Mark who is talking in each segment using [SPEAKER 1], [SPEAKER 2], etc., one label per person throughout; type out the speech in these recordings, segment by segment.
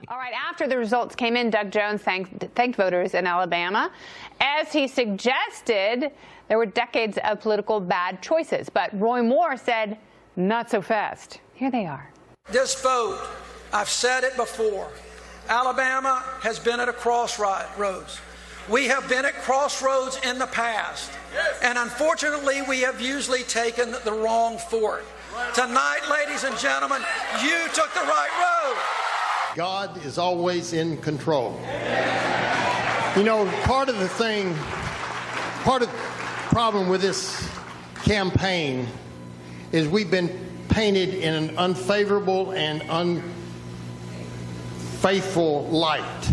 [SPEAKER 1] All right, after the results came in, Doug Jones thanked voters in Alabama. As he suggested, there were decades of political bad choices. But Roy Moore said, not so fast. Here they are.
[SPEAKER 2] This vote, I've said it before, Alabama has been at a crossroads. We have been at crossroads in the past. And unfortunately, we have usually taken the wrong fork. Tonight, ladies and gentlemen, you took the right road.
[SPEAKER 3] God is always in control. You know, part of the problem with this campaign is we've been painted in an unfavorable and unfaithful light.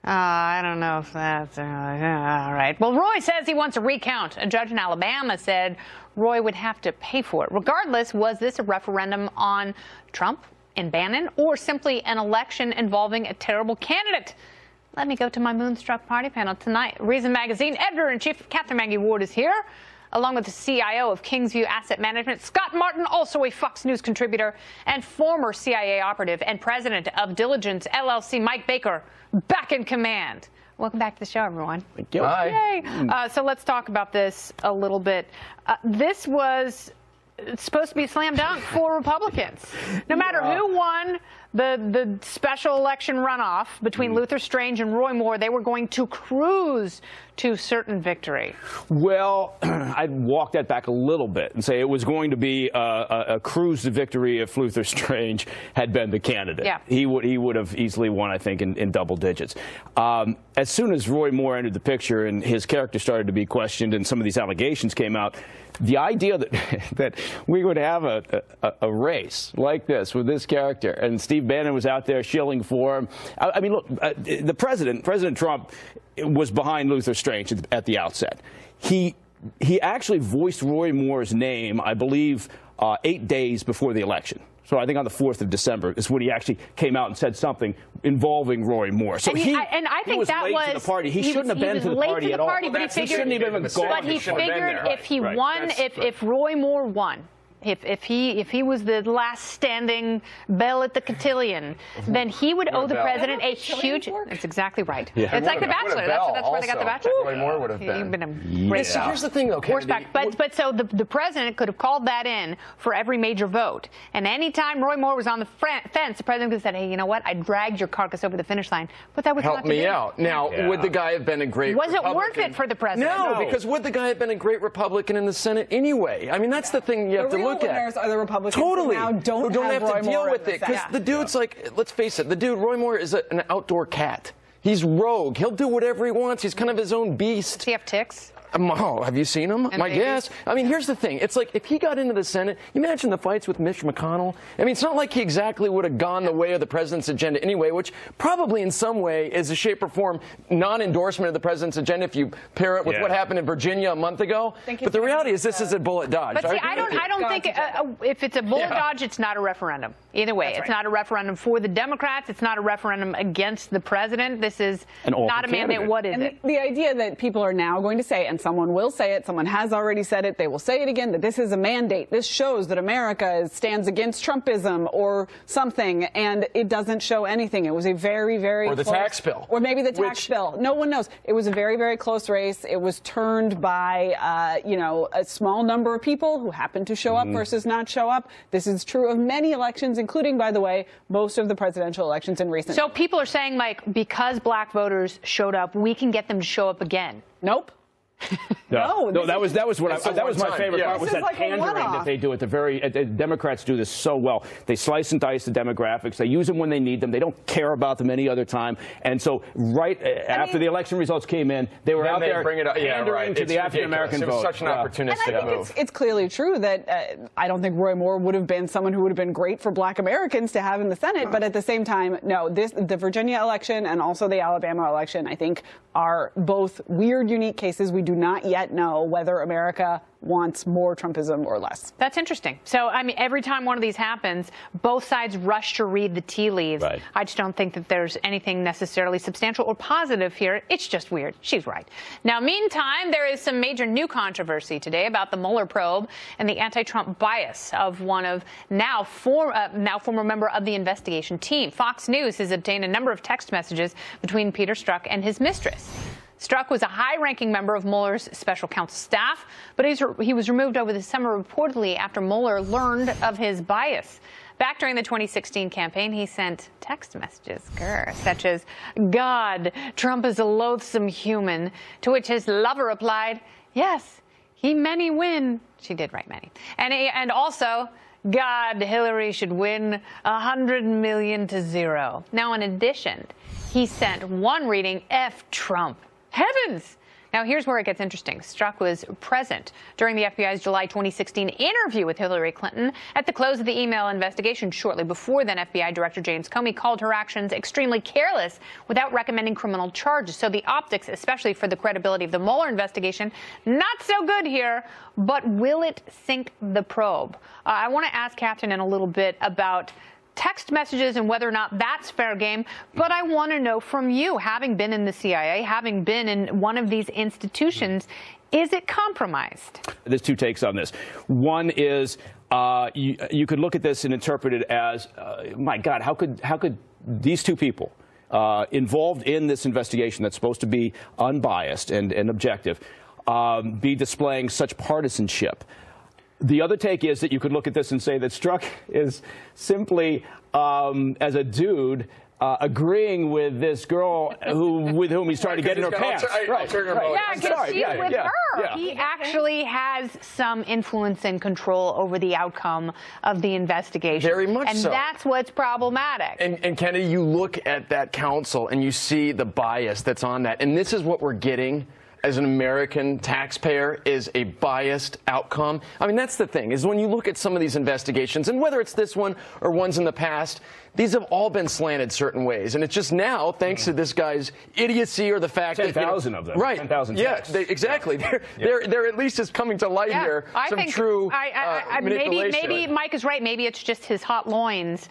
[SPEAKER 1] I don't know if that's all right. Well, Roy says he wants a recount. A judge in Alabama said Roy would have to pay for it. Regardless, was this a referendum on Trump and Bannon, or simply an election involving a terrible candidate? Let me go to my Moonstruck Party panel tonight. Reason Magazine editor-in-chief Catherine Maggie Ward is here, along with the CIO of Kingsview Asset Management, Scott Martin, also a Fox News contributor, and former CIA operative and president of Diligence LLC, Mike Baker, back in command. Welcome back to the show, everyone.
[SPEAKER 4] Thank you.
[SPEAKER 1] Hi. Yay. So let's talk about this a little bit. This was supposed to be a slam dunk for Republicans. No matter who won the special election runoff between Luther Strange and Roy Moore, they were going to cruise to certain victory.
[SPEAKER 4] Well, I'd walk that back a little bit and say it was going to be a cruise to victory if Luther Strange had been the candidate.
[SPEAKER 1] Yeah.
[SPEAKER 4] He would have easily won, I think, in double digits. As soon as Roy Moore entered the picture and his character started to be questioned and some of these allegations came out, the idea that we would have a race like this with this character, and Steve Bannon was out there shilling for him. I mean, look, the President Trump, was behind Luther Strange at the outset. He actually voiced Roy Moore's name, I believe, 8 days before the election. So I think on the 4th of December is when he actually came out and said something involving Roy Moore. So
[SPEAKER 1] I think
[SPEAKER 4] that was late to the party. He shouldn't have been to the party at all.
[SPEAKER 1] But he figured if he
[SPEAKER 4] won,
[SPEAKER 1] won, if Roy Moore won, if he was the last standing bell at the cotillion, then he would owe the president a huge. That's exactly right.
[SPEAKER 4] Yeah.
[SPEAKER 1] It's like The Bachelor. That's where they got The Bachelor.
[SPEAKER 5] Roy Moore would have been.
[SPEAKER 1] A great
[SPEAKER 5] Here's the thing, though, Kennedy.
[SPEAKER 1] But so the president could have called that in for every major vote. And anytime Roy Moore was on the fence, the president could have said, hey, you know what? I dragged your carcass over the finish line. But that was
[SPEAKER 5] help me out. Now, would the guy have been a great Republican?
[SPEAKER 1] Was it worth it for the president?
[SPEAKER 5] No, because would the guy have been a great Republican in the Senate anyway? I mean, that's the thing you have to look at.
[SPEAKER 6] Are the Republicans
[SPEAKER 5] totally.
[SPEAKER 6] who now don't
[SPEAKER 5] have
[SPEAKER 6] Roy
[SPEAKER 5] to deal
[SPEAKER 6] Moore
[SPEAKER 5] with it, because the dude's
[SPEAKER 6] Yeah.
[SPEAKER 5] like, let's face it, the dude Roy Moore is an outdoor cat. He's rogue. He'll do whatever he wants. He's kind of his own beast.
[SPEAKER 1] Does he have ticks?
[SPEAKER 5] Oh, have you seen him?
[SPEAKER 1] And
[SPEAKER 5] My guess. I mean, here's the thing. It's like if he got into the Senate, you imagine the fights with Mitch McConnell. I mean, it's not like he exactly would have gone the way of the president's agenda anyway, which probably in some way is a shape or form non-endorsement of the president's agenda if you pair it with what happened in Virginia a month ago. But the reality is this is a bullet dodge.
[SPEAKER 1] But see, I don't think if it's a bullet dodge, it's not a referendum. Either way, it's not a referendum for the Democrats. It's not a referendum against the president. This is not a mandate. What is it?
[SPEAKER 6] The idea that people are now going to say, and someone will say it, someone has already said it, they will say it again, that this is a mandate. This shows that America stands against Trumpism or something, and it doesn't show anything. It was a very, very
[SPEAKER 5] Or the tax bill.
[SPEAKER 6] Or maybe the tax bill. No one knows. It was a very, very close race. It was turned by, a small number of people who happened to show up versus not show up. This is true of many elections, including, by the way, most of the presidential elections in recent
[SPEAKER 1] So people are saying, like, because black voters showed up, we can get them to show up again.
[SPEAKER 6] Nope.
[SPEAKER 4] No, that was my favorite part, was
[SPEAKER 6] This is
[SPEAKER 4] that
[SPEAKER 6] like a
[SPEAKER 4] pandering
[SPEAKER 6] one-off.
[SPEAKER 4] that they do at the Democrats do this so well. They slice and dice the demographics. They use them when they need them. They don't care about them any other time. And so after the election results came in, they were out there pandering to the African American vote.
[SPEAKER 5] It was such an opportunistic move.
[SPEAKER 6] It's clearly true that I don't think Roy Moore would have been someone who would have been great for black Americans to have in the Senate. But at the same time, no, the Virginia election and also the Alabama election, I think, are both weird, unique cases. We do do not yet know whether America wants more Trumpism or less.
[SPEAKER 1] That's interesting. So, I mean, every time one of these happens, both sides rush to read the tea leaves.
[SPEAKER 4] Right.
[SPEAKER 1] I just don't think that there's anything necessarily substantial or positive here. It's just weird. She's right. Now, meantime, there is some major new controversy today about the Mueller probe and the anti-Trump bias of one of now former member of the investigation team. Fox News has obtained a number of text messages between Peter Strzok and his mistress. Strzok was a high-ranking member of Mueller's special counsel staff, but he was removed over the summer reportedly after Mueller learned of his bias. Back during the 2016 campaign, he sent text messages, such as, "God, Trump is a loathsome human," to which his lover replied, "Yes, he many win." She did write many. And also, "God, Hillary should win 100 million to 0. Now, in addition, he sent one reading, "F Trump." Heavens! Now, here's where it gets interesting. Strzok was present during the FBI's July 2016 interview with Hillary Clinton. At the close of the email investigation shortly before, then FBI Director James Comey called her actions extremely careless without recommending criminal charges. So the optics, especially for the credibility of the Mueller investigation, not so good here. But will it sink the probe? I want to ask Catherine in a little bit about text messages and whether or not that's fair game. But I want to know from you, having been in the CIA, having been in one of these institutions, is it compromised?
[SPEAKER 4] There's two takes on this. One is you could look at this and interpret it as, my God, how could these two people involved in this investigation that's supposed to be unbiased and objective be displaying such partisanship? The other take is that you could look at this and say that Strzok is simply, as a dude, agreeing with this girl with whom he's trying to get in her pants.
[SPEAKER 1] Yeah, because she's with her. Yeah. He actually has some influence and control over the outcome of the investigation.
[SPEAKER 5] Very much so.
[SPEAKER 1] And that's what's problematic.
[SPEAKER 5] And Kennedy, you look at that counsel and you see the bias that's on that. And this is what we're getting as an American taxpayer, is a biased outcome. I mean, that's the thing, is when you look at some of these investigations, and whether it's this one or ones in the past, these have all been slanted certain ways. And it's just now, thanks to this guy's idiocy or the fact that
[SPEAKER 4] 10,000 of them.
[SPEAKER 5] Right.
[SPEAKER 4] 10,000
[SPEAKER 5] texts. Yeah, exactly. There at least is coming to light here some true manipulation.
[SPEAKER 1] Maybe Mike is right. Maybe it's just his hot loins.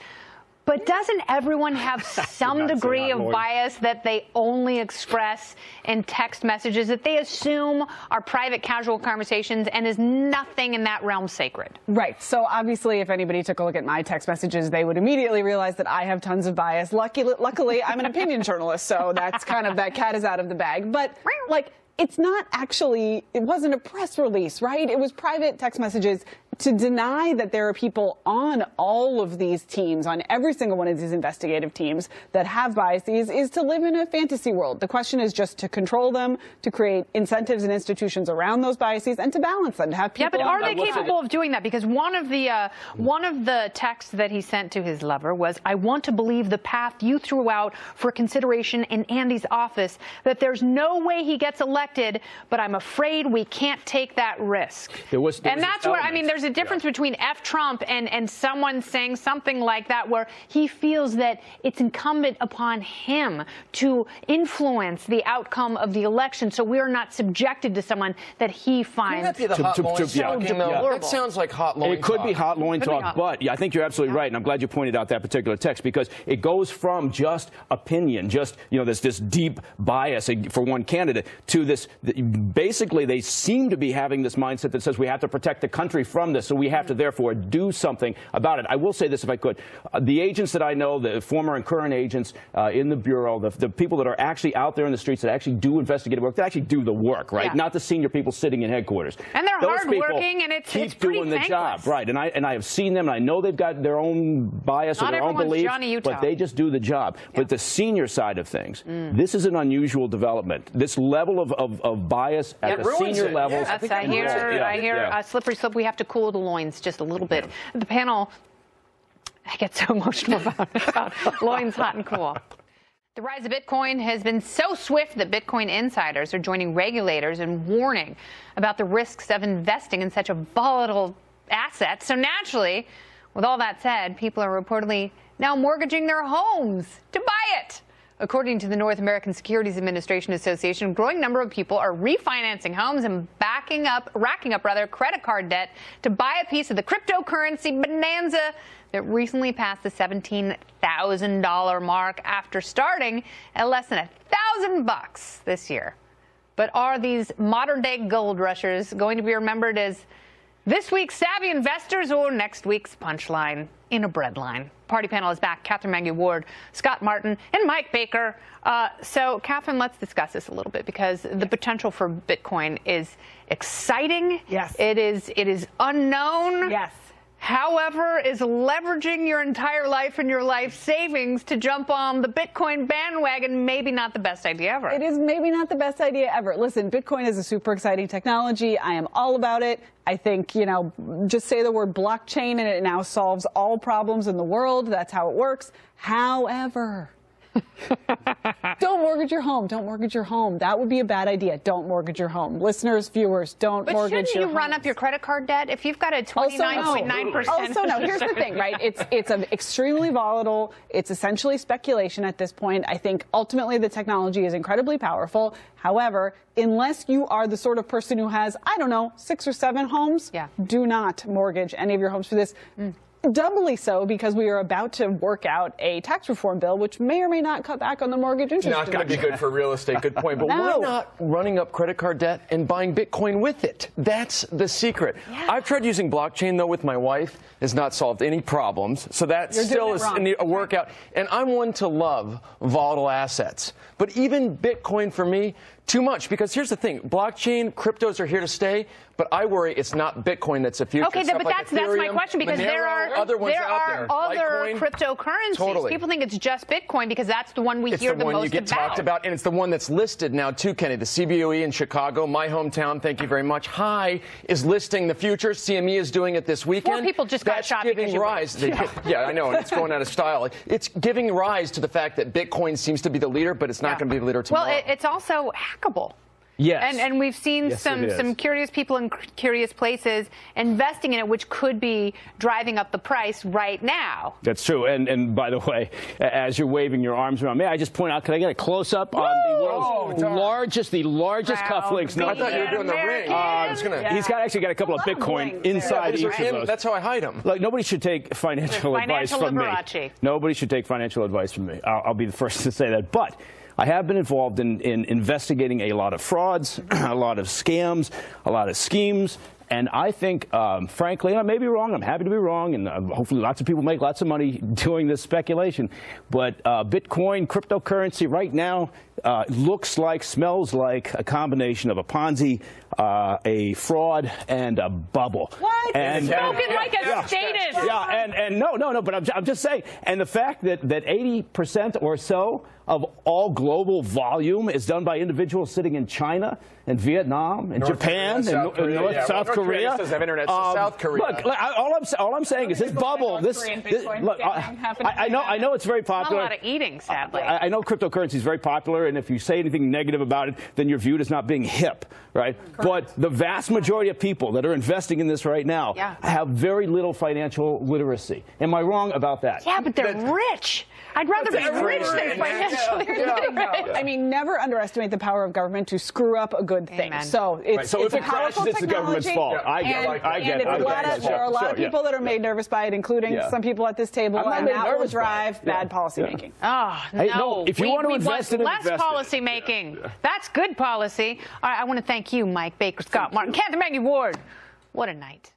[SPEAKER 1] But doesn't everyone have some degree of bias that they only express in text messages that they assume are private, casual conversations, and is nothing in that realm sacred?
[SPEAKER 6] Right. So obviously, if anybody took a look at my text messages, they would immediately realize that I have tons of bias. Luckily, I'm an opinion journalist, so that's kind of, that cat is out of the bag. But like, it's not actually, it wasn't a press release, right? It was private text messages. To deny that there are people on all of these teams, on every single one of these investigative teams that have biases, is to live in a fantasy world. The question is just to control them, to create incentives and institutions around those biases, and to balance them, to have people.
[SPEAKER 1] Yeah, but are they capable of doing that? Because one of the texts that he sent to his lover was, "I want to believe the path you threw out for consideration in Andy's office, that there's no way he gets elected, but I'm afraid we can't take that risk." And that's where, I mean, there's a difference between F Trump and someone saying something like that, where he feels that it's incumbent upon him to influence the outcome of the election, so we are not subjected to someone that he finds
[SPEAKER 5] That sounds like hot loin talk.
[SPEAKER 4] It could be hot loin talk, but I think you're absolutely right, and I'm glad you pointed out that particular text, because it goes from just opinion, just, this deep bias for one candidate, to this, basically they seem to be having this mindset that says we have to protect the country from this, so we have to therefore do something about it. I will say this, if I could. The agents that I know, the former and current agents in the Bureau, the people that are actually out there in the streets that actually do investigative work, that actually do the work, right? Yeah. Not the senior people sitting in headquarters.
[SPEAKER 1] And they're hardworking, and it's
[SPEAKER 4] keep
[SPEAKER 1] pretty
[SPEAKER 4] doing the job, right? And I have seen them, and I know they've got their own bias or their own beliefs, but they just do the job. Yeah. But the senior side of things, this is an unusual development. This level of bias at the senior levels.
[SPEAKER 1] Yes, I hear a slippery slope. We have to cool the loins just a little bit. The panel, I get so emotional about loins hot and cool. The rise of Bitcoin has been so swift that Bitcoin insiders are joining regulators in warning about the risks of investing in such a volatile asset. So naturally, with all that said, people are reportedly now mortgaging their homes to buy it. According to the North American Securities Administration Association, a growing number of people are refinancing homes and racking up credit card debt to buy a piece of the cryptocurrency bonanza that recently passed the $17,000 mark after starting at less than $1,000 this year. But are these modern-day gold rushers going to be remembered as this week's savvy investors or next week's punchline in a breadline? Party panel is back. Catherine Mangu-Ward, Scott Martin, and Mike Baker. So, Catherine, let's discuss this a little bit because the potential for Bitcoin is exciting.
[SPEAKER 6] Yes.
[SPEAKER 1] It is unknown.
[SPEAKER 6] Yes.
[SPEAKER 1] However, is leveraging your entire life and your life savings to jump on the Bitcoin bandwagon maybe not the best idea ever?
[SPEAKER 6] It is maybe not the best idea ever. Listen, Bitcoin is a super exciting technology. I am all about it. I think, just say the word blockchain and it now solves all problems in the world. That's how it works. However, don't mortgage your home. Don't mortgage your home. That would be a bad idea. Don't mortgage your home. Listeners, viewers, don't mortgage your home.
[SPEAKER 1] But shouldn't you run up your credit card debt if you've got a 29.9%?
[SPEAKER 6] Also, no. Here's the thing, right? It's extremely volatile. It's essentially speculation at this point. I think ultimately the technology is incredibly powerful. However, unless you are the sort of person who has, 6 or 7 homes, do not mortgage any of your homes for this. Doubly so because we are about to work out a tax reform bill, which may or may not cut back on the mortgage interest
[SPEAKER 5] Not going to be good for real estate. Good point. But
[SPEAKER 6] No.
[SPEAKER 5] why not running up credit card debt and buying Bitcoin with it? That's the secret.
[SPEAKER 1] Yeah.
[SPEAKER 5] I've tried using blockchain, though, with my wife. Has not solved any problems. So that
[SPEAKER 6] You're
[SPEAKER 5] still
[SPEAKER 6] doing it
[SPEAKER 5] is
[SPEAKER 6] wrong.
[SPEAKER 5] a workout. And I'm one to love volatile assets. But even Bitcoin for me, too much. Because here's the thing. Blockchain, cryptos are here to stay. But I worry it's not Bitcoin that's the future.
[SPEAKER 1] Okay,
[SPEAKER 5] Stuff
[SPEAKER 1] but
[SPEAKER 5] like
[SPEAKER 1] that's my
[SPEAKER 5] Ethereum,
[SPEAKER 1] question because
[SPEAKER 5] Monero,
[SPEAKER 1] there are
[SPEAKER 5] other ones out there.
[SPEAKER 1] other
[SPEAKER 5] Litecoin.
[SPEAKER 1] cryptocurrencies.
[SPEAKER 5] Totally.
[SPEAKER 1] People think it's just Bitcoin because that's the one we
[SPEAKER 5] It's
[SPEAKER 1] hear
[SPEAKER 5] the one
[SPEAKER 1] most
[SPEAKER 5] you get talked about, and it's the one that's listed now too, Kenny. The CBOE in Chicago, my hometown, thank you very much, High, is listing the future. CME is doing it this weekend.
[SPEAKER 1] More people just got
[SPEAKER 5] That's
[SPEAKER 1] shot
[SPEAKER 5] giving
[SPEAKER 1] because you
[SPEAKER 5] rise. Yeah, I know, and it's going out of style. It's giving rise to the fact that Bitcoin seems to be the leader, but it's not going to be the leader tomorrow.
[SPEAKER 1] Well, it's also hackable.
[SPEAKER 4] Yes.
[SPEAKER 1] And we've seen
[SPEAKER 4] Yes, it is.
[SPEAKER 1] some curious people in curious places investing in it, which could be driving up the price right now.
[SPEAKER 4] That's true. And by the way, as you're waving your arms around, may I just point out, can I get a close-up on the world's largest cufflinks?
[SPEAKER 1] Proud
[SPEAKER 5] I thought you were doing the ring.
[SPEAKER 1] American.
[SPEAKER 4] He's actually got a couple of
[SPEAKER 6] A lot of
[SPEAKER 4] Bitcoin
[SPEAKER 6] blings
[SPEAKER 4] inside
[SPEAKER 5] These are
[SPEAKER 4] each of
[SPEAKER 5] him.
[SPEAKER 4] those.
[SPEAKER 5] That's how I hide them.
[SPEAKER 4] Look, nobody should take financial advice
[SPEAKER 1] Financial
[SPEAKER 4] from me.
[SPEAKER 1] Liberace.
[SPEAKER 4] Nobody should take financial advice from me. I'll be the first to say that. But I have been involved in investigating a lot of frauds, a lot of scams, a lot of schemes. And I think, frankly, I may be wrong. I'm happy to be wrong. And hopefully lots of people make lots of money doing this speculation. But Bitcoin, cryptocurrency right now looks like, smells like a combination of a Ponzi, a fraud, and a bubble.
[SPEAKER 6] What?
[SPEAKER 4] And,
[SPEAKER 1] Spoken like a statist.
[SPEAKER 4] yeah, and no, but I'm just saying. And the fact that 80% or so of all global volume is done by individuals sitting in China and Vietnam and
[SPEAKER 5] North
[SPEAKER 4] Japan
[SPEAKER 5] Korea,
[SPEAKER 4] and
[SPEAKER 5] South Korea.
[SPEAKER 4] North
[SPEAKER 5] Yeah,
[SPEAKER 4] South
[SPEAKER 5] North Korea
[SPEAKER 4] Korea.
[SPEAKER 5] doesn't have internet, so South Korea.
[SPEAKER 4] Look, all I'm saying is this bubble.
[SPEAKER 6] North
[SPEAKER 4] This,
[SPEAKER 6] Korean
[SPEAKER 4] this
[SPEAKER 6] Bitcoin
[SPEAKER 4] look,
[SPEAKER 6] scamming happening
[SPEAKER 4] I know it's very
[SPEAKER 1] Not a
[SPEAKER 4] popular.
[SPEAKER 1] lot of eating, sadly.
[SPEAKER 4] I know cryptocurrency is very popular, and if you say anything negative about it, then you're viewed as not being hip, right? But the vast majority of people that are investing in this right now have very little financial literacy. Am I wrong about that?
[SPEAKER 1] Yeah, but they're rich. I'd rather be rich than financially rich.
[SPEAKER 6] I mean, never underestimate the power of government to screw up a good thing.
[SPEAKER 1] Amen.
[SPEAKER 6] So it's,
[SPEAKER 4] So
[SPEAKER 6] it's
[SPEAKER 4] if
[SPEAKER 6] a
[SPEAKER 4] it crashes,
[SPEAKER 6] powerful
[SPEAKER 4] it's the government's
[SPEAKER 6] technology,
[SPEAKER 4] fault. I get it.
[SPEAKER 6] and there are a lot of people that are made nervous by it, including some people at this table,
[SPEAKER 4] I'm not
[SPEAKER 6] and
[SPEAKER 4] made
[SPEAKER 6] that will
[SPEAKER 4] nervous by
[SPEAKER 6] drive
[SPEAKER 4] it.
[SPEAKER 6] bad policymaking.
[SPEAKER 1] Oh, no.
[SPEAKER 4] Hey, no, if you want to
[SPEAKER 1] we
[SPEAKER 4] invest in it,
[SPEAKER 1] less
[SPEAKER 4] invest in it.
[SPEAKER 1] policy making. That's good policy. All right, I want to thank you, Mike Baker, Scott Martin, Catherine Mangu-Ward. What a night.